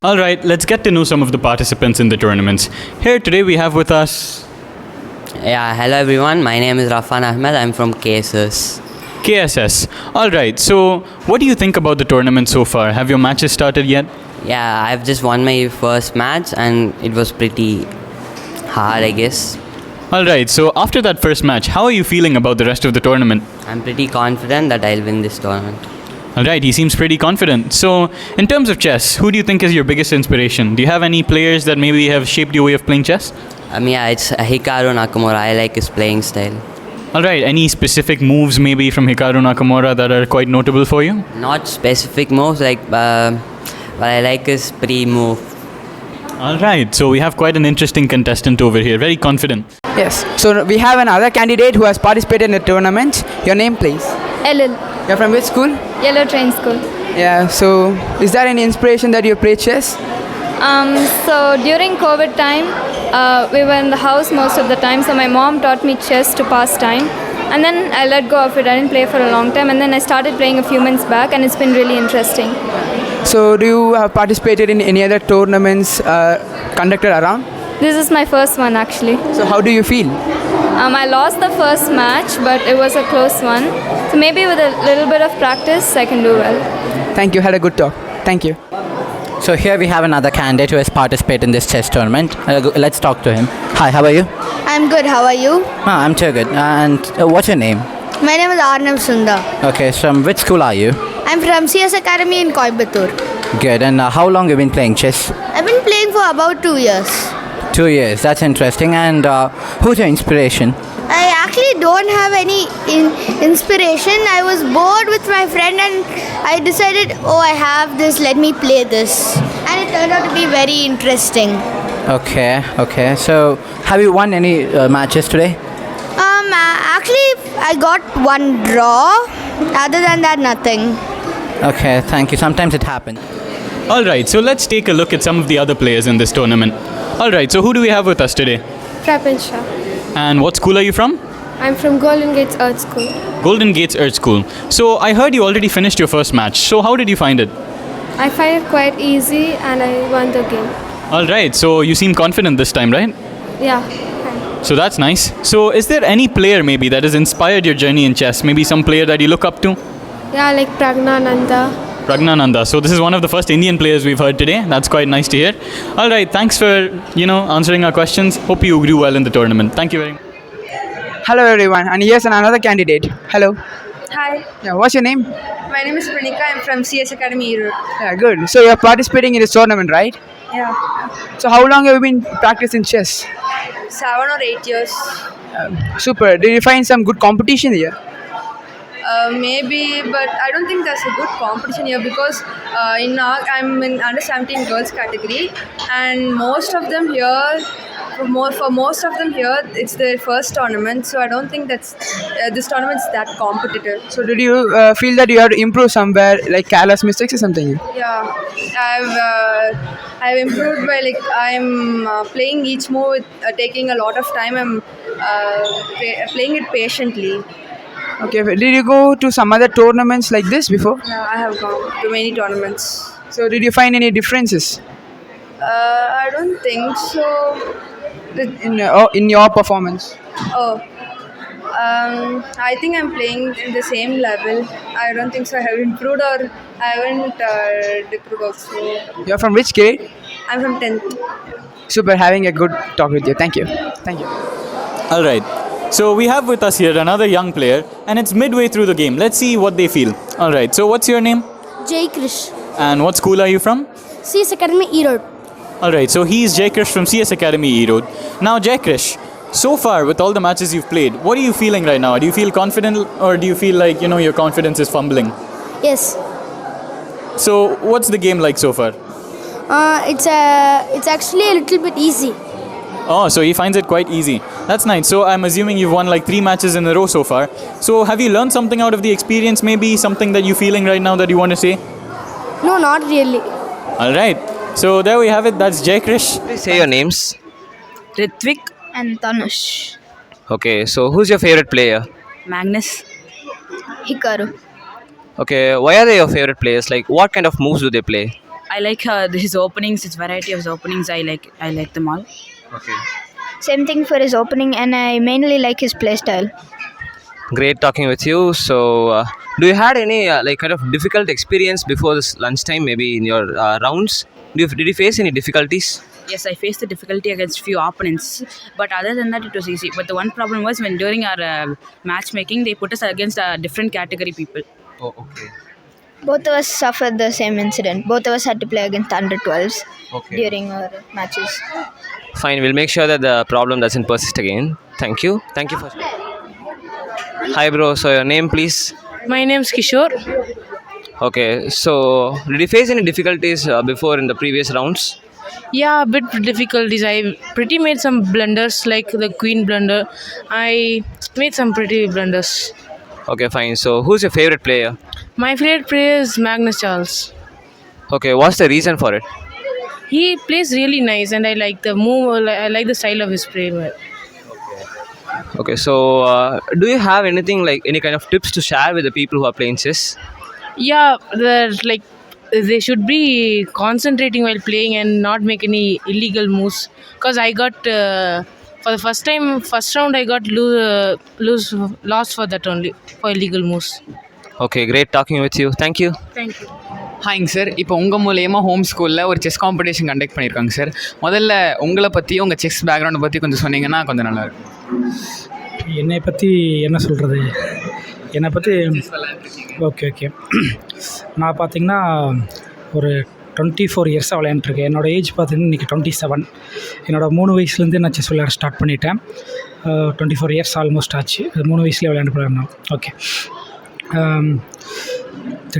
All right, let's get to know some of the participants in the tournaments. Here today we have with us Yeah, hello everyone. My name is Rafan Ahmed. I'm from KSS. KSS. All right, so what do you think about the tournament so far? Have your matches started yet? Yeah, I've just won my first match and it was pretty hard, I guess. All right, so after that first match, how are you feeling about the rest of the tournament? I'm pretty confident that I'll win this tournament. All right, he seems pretty confident. So, in terms of chess, who do you think is your biggest inspiration? Do you have any players that maybe have shaped your way of playing chess? Yeah, it's Hikaru Nakamura. I like his playing style. All right, any specific moves maybe from Hikaru Nakamura that are quite notable for you? Not specific moves, but I like his pre-move. All right, so we have quite an interesting contestant over here, very confident. Yes. So we have another candidate who has participated in the tournament. Your name, please. LL, You're from which school? Yellow Train School. Yeah. So is there any inspiration that you play chess? So during COVID time, we were in the house most of the time. So my mom taught me chess to pass time, and then I let go of it. I didn't play for a long time, and then I started playing a few months back, and it's been really interesting. So do you have participated in any other tournaments conducted around? This is my first one actually. So how do you feel? I lost the first match, but it was a close one. So maybe with a little bit of practice, I can do well. Thank you. Had a good talk. Thank you. So here we have another candidate who has participated in this chess tournament. Let's talk to him. Hi, how are you? I'm good. How are you? I'm too good. And what's your name? My name is Arnav Sundar. Okay, from which school are you? I'm from CS Academy in Coimbatore. Good. And how long have you been playing chess? I've been playing for about 2 years. 2 years. That's interesting. And who's your inspiration? I actually don't have any inspiration. I was bored with my friend and I decided, I have this, let me play this. And it turned out to be very interesting. Okay. So have you won any matches today? Actually, I got one draw. Other than that, nothing. Okay, thank you. Sometimes it happens. All right, so let's take a look at some of the other players in this tournament. All right, so who do we have with us today? Prapin Shah. And what school are you from? I'm from Golden Gates Earth School. Golden Gates Earth School. So I heard you already finished your first match. So how did you find it? I find it quite easy and I won the game. All right, so you seem confident this time, right? Yeah. Fine. So that's nice. So is there any player maybe that has inspired your journey in chess? Maybe some player that you look up to? Yeah, like Pragnananda. Pragnananda. So this is one of the first Indian players we've heard today. That's quite nice to hear. All right, thanks for, answering our questions. Hope you do well in the tournament. Thank you very much. Hello everyone. And here's another candidate. Hello. Hi, Yeah. What's your name? my name is Pranika. I'm from CS Academy Europe. Yeah. Good. So you're participating in this tournament, right? Yeah, So how long have you been practicing chess? 7 or 8 years. Super. Did you find some good competition here? Maybe, but I don't think there's a good competition here because I'm in under 17 girls category, and most of them here, for most of them here, it's their first tournament. So I don't think that's this tournament's that competitive. So did you feel that you have to improve somewhere, like careless mistakes or something? Yeah, I've improved by I'm playing each move with taking a lot of time. I'm playing it patiently. Okay. Did you go to some other tournaments like this before? Yeah, I have gone to many tournaments. So did you find any differences I don't think so. in your performance? I think I'm playing in the same level. I don't think so. I have improved or I haven't improved also. You're from which grade? I'm from 10th. Super. Having a good talk with you. Thank you. Thank you. All right. So we have with us here another young player, and it's midway through the game. Let's see what they feel. All right. So what's your name? Jay Krish, And what school are you from? CS Academy Erode. All right. So he's Jay Krish from CS Academy Erode. Now, Jay Krish, so far with all the matches you've played, what are you feeling right now? Do you feel confident, or do you feel like your confidence is fumbling? Yes. So what's the game like so far? It's actually a little bit easy. Oh, so he finds it quite easy. That's nice. So I'm assuming you've won like 3 matches in a row so far. So have you learned something out of the experience? Maybe something that you're feeling right now that you want to say? No, not really. All right. So there we have it. That's Jay Krish. Please say your names. Ritvik And Tanush. Okay, so who's your favorite player? Magnus. Hikaru. Okay, why are they your favorite players? Like, what kind of moves do they play? I like his openings. His variety of his openings. I like them all. Okay. Same thing for his opening, and I mainly like his play style. Great talking with you. So, do you had any like kind of difficult experience before this lunchtime? Maybe in your rounds, did you face any difficulties? Yes, I faced the difficulty against few opponents, but other than that, it was easy. But the one problem was when during our matchmaking, they put us against different category people. Oh, okay. Both of us suffered the same incident. Both of us had to play against under 12s Okay. during our matches. Fine. We'll make sure that the problem doesn't persist again. Thank you. Thank you for. Hi, bro. So your name, please. My name's Kishore. Okay. So, did you face any difficulties before in the previous rounds? Yeah, a bit difficulties. I pretty made some blunders, like the queen blunder. I made some pretty blunders. Okay, fine. So, who's your favorite player? My favorite player is Magnus Charles. Okay. What's the reason for it? He plays really nice, and I like the move. I like the style of his play. Okay. So, do you have anything like any kind of tips to share with the people who are playing chess? Yeah, like they should be concentrating while playing and not make any illegal moves. Cause I got for the first round I got lost for that only, for illegal moves. Okay. Great talking with you. Thank you. Thank you. ஹாய்ங்க sir, இப்போ உங்கள் மூலயமா home ஸ்கூலில் ஒரு chess competition conduct பண்ணியிருக்காங்க sir. முதல்ல உங்களை பற்றி, உங்கள் செஸ் பேக்ரவுண்டை பற்றி கொஞ்சம் சொன்னீங்கன்னா கொஞ்சம் நல்லாயிருக்கும். என்னை பற்றி என்ன சொல்கிறது, என்னை பற்றி ஓகே நான் பார்த்திங்கன்னா ஒரு 24 இயர்ஸாக விளையாண்டுருக்கேன். என்னோடய ஏஜ் பார்த்திங்கன்னா இன்றைக்கி 27. என்னோடய 3 வயசுலேருந்து நான் செஸ் விளையாட ஸ்டார்ட் பண்ணிட்டேன். 24 இயர்ஸ் ஆல்மோஸ்ட் ஆச்சு. 3 வயசுலேயே விளையாண்டு போயிருந்தோம். ஓகே.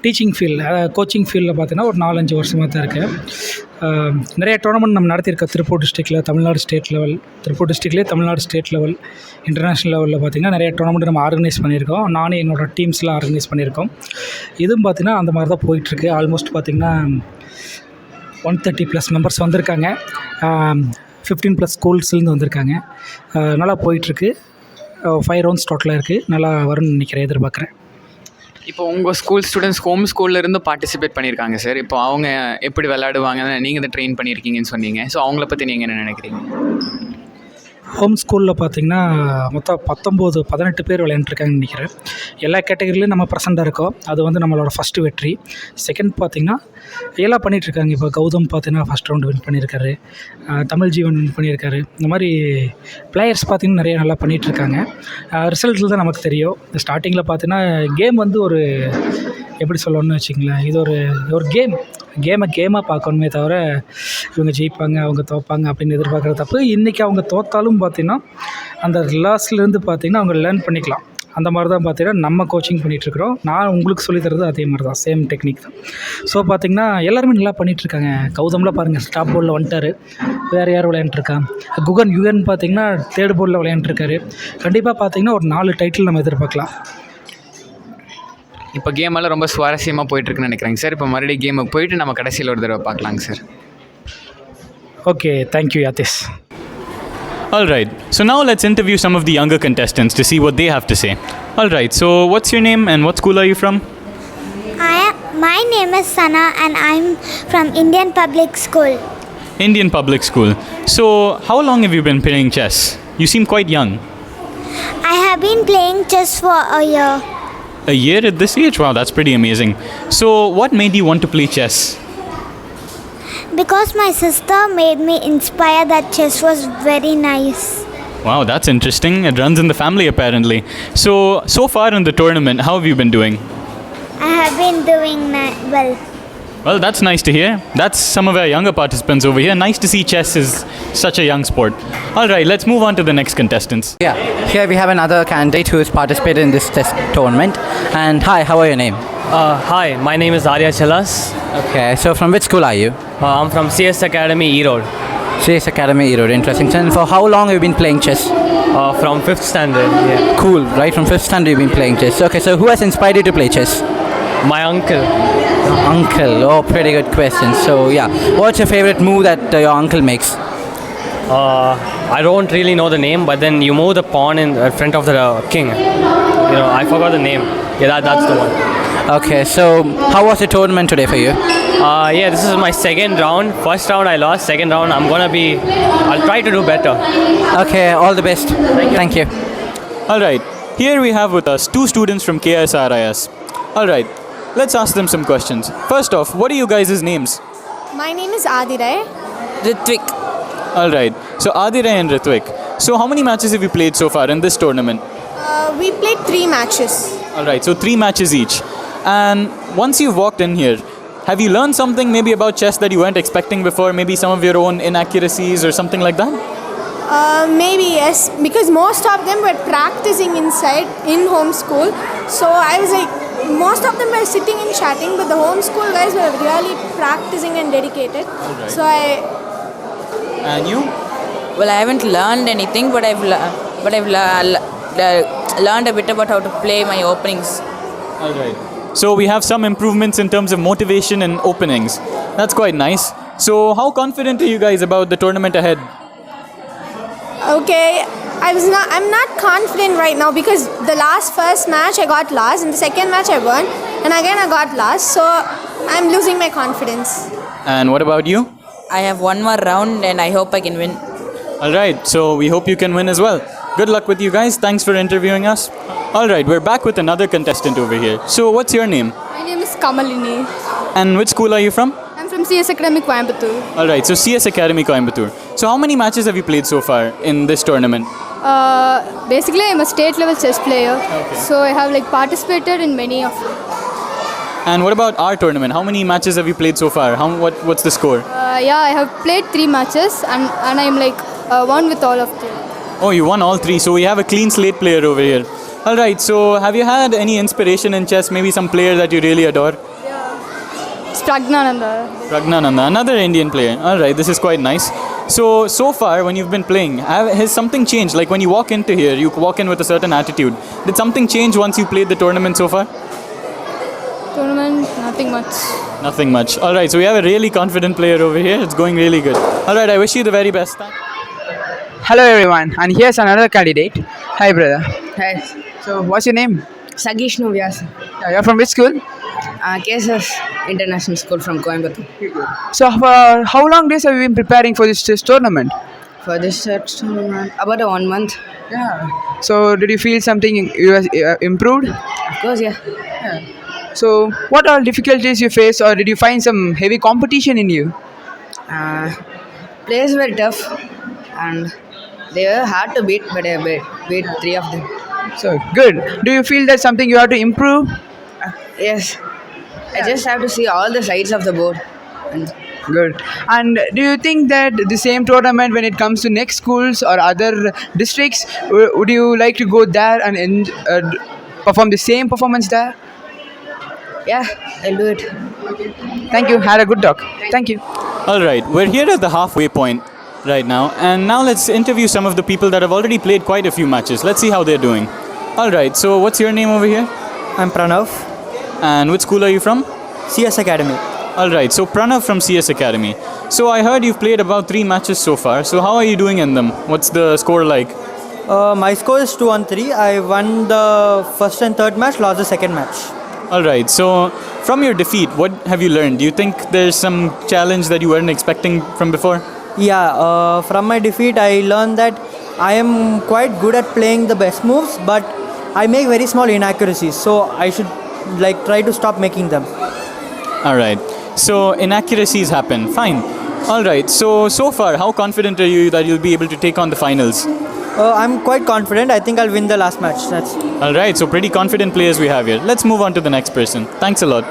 டீச்சிங் ஃபீல்டு, கோச்சிங் ஃபீல்டில் பார்த்தீங்கன்னா ஒரு 4-5 வருஷமாக தான் இருக்கேன். நிறைய டோர்னமெண்ட் நம்ம நடத்தியிருக்கோம். திருப்பூர் டிஸ்ட்ரிக்டில் தமிழ்நாடு ஸ்டேட் லெவல், திருப்பூர் டிஸ்ட்ரிக்ட்லேயே தமிழ்நாடு ஸ்டேட் லெவல், இன்டர்நேஷ்னல் லெவலில் பார்த்திங்கன்னா நிறைய டோர்னமெண்ட் நம்ம ஆர்கனைஸ் பண்ணியிருக்கோம். நானே என்னோடய டீம்ஸ்லாம் ஆர்கனைஸ் பண்ணியிருக்கோம். இதுவும் பார்த்திங்கன்னா அந்த மாதிரி தான் போயிட்டுருக்கு. ஆல்மோஸ்ட் பார்த்திங்கன்னா 130+ மெம்பர்ஸ் வந்திருக்காங்க. 15+ ஸ்கூல்ஸ்லேருந்து வந்திருக்காங்க. நல்லா போயிட்டுருக்கு. 5 ரவுண்ட்ஸ் டோட்டலாக இருக்குது. நல்லா வரும்னு நினைக்கிறேன், எதிர்பார்க்குறேன். இப்போ உங்கள் ஸ்கூல் ஸ்டூடெண்ட்ஸ் ஹோம் ஸ்கூல்லேருந்து பார்ட்டிசிபேட் பண்ணியிருக்காங்க சார். இப்போ அவங்க எப்படி விளையாடுவாங்கன்னு நீங்கள் தான் ட்ரெயின் பண்ணியிருக்கீங்கன்னு சொன்னீங்க. ஸோ அவங்கள பற்றி நீங்கள் என்ன நினைக்கிறீங்க? ஹோம் ஸ்கூலில் பார்த்திங்கன்னா மொத்தம் 18 பேர் விளையாண்டுருக்காங்கன்னு நினைக்கிறேன். எல்லா கேட்டகரியிலையும் நம்ம ப்ரெசென்ட்டாக இருக்கோம். அது வந்து நம்மளோட ஃபஸ்ட்டு வெற்றி. செகண்ட் பார்த்திங்கன்னா எல்லாம் பண்ணிகிட்ருக்காங்க. இப்போ கௌதம் பார்த்திங்கன்னா ஃபஸ்ட் ரவுண்டு வின் பண்ணியிருக்காரு, தமிழ் ஜீவன் வின் பண்ணியிருக்காரு. இந்த மாதிரி பிளேயர்ஸ் பார்த்திங்கன்னா நிறைய நல்லா பண்ணிகிட்ருக்காங்க. ரிசல்ட்டில் தான் நமக்கு தெரியும். இந்த ஸ்டார்டிங்கில் பார்த்திங்கன்னா கேம் வந்து ஒரு எப்படி சொல்லணும்னு வச்சுங்களேன், இது ஒரு கேமாக பார்க்கணுமே தவிர இவங்க ஜெயிப்பாங்க அவங்க தோப்பாங்க அப்படின்னு எதிர்பார்க்குற தப்பு. இன்றைக்கி அவங்க தோத்தாலும் பார்த்திங்கன்னா அந்த லாஸ்ட்லேருந்து பார்த்திங்கன்னா அவங்க லேர்ன் பண்ணிக்கலாம். அந்த மாதிரி தான் பார்த்திங்கன்னா நம்ம கோச்சிங் பண்ணிகிட்ருக்குறோம். நான் உங்களுக்கு சொல்லித்தரது அதே மாதிரி தான், சேம் டெக்னிக் தான். ஸோ பார்த்திங்கன்னா எல்லாருமே நல்லா பண்ணிகிட்ருக்காங்க. கௌதம்லாம் பாருங்கள் டாப் போர்டில் வந்துட்டார். வேறு யார் விளையாண்டுருக்கான், யுகன் பார்த்திங்கன்னா 3rd போர்டில் விளையாண்டுருக்காரு. கண்டிப்பாக பார்த்திங்கன்னா ஒரு 4 டைட்டில் நம்ம எதிர்பார்க்கலாம். இப்போ கேமெல்லாம் ரொம்ப சுவாரஸ்யமாக போயிட்டுருக்குன்னு நினைக்கிறேங்க சார். இப்போ மறுபடியும் கேமுக்கு போயிட்டு நம்ம கடைசியில் ஒரு தடவை பார்க்கலாங்க சார். ஓகே, தேங்க்யூ யாத்திஸ். All right, so now let's interview some of the younger contestants to see what they have to say. All right, so what's your name and what school are you from? My name is Sana and I'm from Indian Public School. Indian Public School. So how long have you been playing chess? You seem quite young. I have been playing chess for a year. A year at this age? Wow, that's pretty amazing. So what made you want to play chess? Because my sister made me inspire that chess was very nice. Wow, that's interesting. It runs in the family apparently. So far in the tournament, how have you been doing? I have been doing well. Well, that's nice to hear. That's some of our younger participants over here. Nice to see chess is such a young sport. All right, let's move on to the next contestants. Yeah, here we have another candidate who has participated in this test tournament. And hi, how are your name? Hi, my name is Arya Chalas. Okay, so from which school are you? I'm from CS Academy, Erode. CS Academy, Erode. Interesting. And for how long have you been playing chess? From 5th standard, yeah. Cool, right from 5th standard you've been playing chess. Okay, so who has inspired you to play chess? My uncle. Uncle, oh, pretty good question. So yeah, what's your favorite move that your uncle makes? I don't really know the name, but then you move the pawn in front of the king. You know, I forgot the name. Yeah, that's the one. Okay, so how was the tournament today for you? Yeah, this is my second round. First round I lost. Second round I'll try to do better. Okay, all the best. Thank you. All right, here we have with us two students from KSRIS. All right, let's ask them some questions. First off, what are you guys' names? My name is Adirai. Ritvik. All right, so Adirai and Ritvik. So how many matches have you played so far in this tournament? We played 3 matches. All right, so 3 matches each. And once you've walked in here, have you learned something maybe about chess that you weren't expecting before? Maybe some of your own inaccuracies or something like that? Maybe yes, because most of them were practicing inside in home school. So I was like, most of them were sitting and chatting, but the home school guys were really practicing and dedicated. Right. So And you? Well, I haven't learned anything, but I've learned a bit about how to play my openings. All right. So we have some improvements in terms of motivation and openings. That's quite nice. So how confident are you guys about the tournament ahead? okay, I'm not confident right now because the first match I got last, and the second match I won, and again I got last. So I'm losing my confidence. And what about you? I have one more round and I hope I can win. All right, so we hope you can win as well. Good luck with you guys. Thanks for interviewing us. All right, we're back with another contestant over here. So what's your name? My name is Kamalini. And which school are you from? I'm from CS Academy Coimbatore. All right, so CS Academy Coimbatore. So how many matches have you played so far in this tournament? Basically, I'm a state level chess player. Okay. So I have participated in many of them. And what about our tournament? How many matches have you played so far? What's the score? Yeah, I have played 3 matches and I'm won with all of them. Oh, you won all 3. So we have a clean slate player over here. All right, so have you had any inspiration in chess? Maybe some player that you really adore? It's Pragnananda. Pragnananda, another Indian player. All right, this is quite nice. So far when you've been playing, has something changed? Like when you walk into here, you walk in with a certain attitude. Did something change once you played the tournament so far? Tournament, nothing much. Nothing much. All right, so we have a really confident player over here. It's going really good. All right, I wish you the very best. Hello everyone, and here's another candidate. Hi brother. Hi. So what's your name? Sagish Vyas. Yeah, you're from which school? KSS International School from Coimbatore. So how long days have you been preparing for this chess tournament? For this tournament, about 1 month. Yeah. So did you feel something you improved? Of course, yeah. So what all difficulties you face, or did you find some heavy competition in you? Players were tough and they were hard to beat, but I beat 3 of them. So good. Do you feel that's something you have to improve? Yes. I just have to see all the sides of the board. Good. And do you think that the same tournament, when it comes to next schools or other districts, would you like to go there and perform the same performance there? Yeah, I'll do it. Thank you. Had a good talk. Thank you. All right, we're here at the halfway point right now, and now let's interview some of the people that have already played quite a few matches. Let's see how they're doing. All right, so what's your name over here? I'm Pranav. And which school are you from? CS Academy. All right, so Pranav from CS Academy. So I heard you've played about 3 matches so far. So how are you doing in them? What's the score like? My score is 2-3. I won the first and third match, lost the second match. All right, so from your defeat, what have you learned? Do you think there's some challenge that you weren't expecting from before? Yeah, from my defeat, I learned that I am quite good at playing the best moves, but I make very small inaccuracies. So I should try to stop making them. All right, so inaccuracies happen. Fine. All right, so far, how confident are you that you'll be able to take on the finals? I'm quite confident. I think I'll win the last match. All right, so pretty confident players we have here. Let's move on to the next person. Thanks a lot.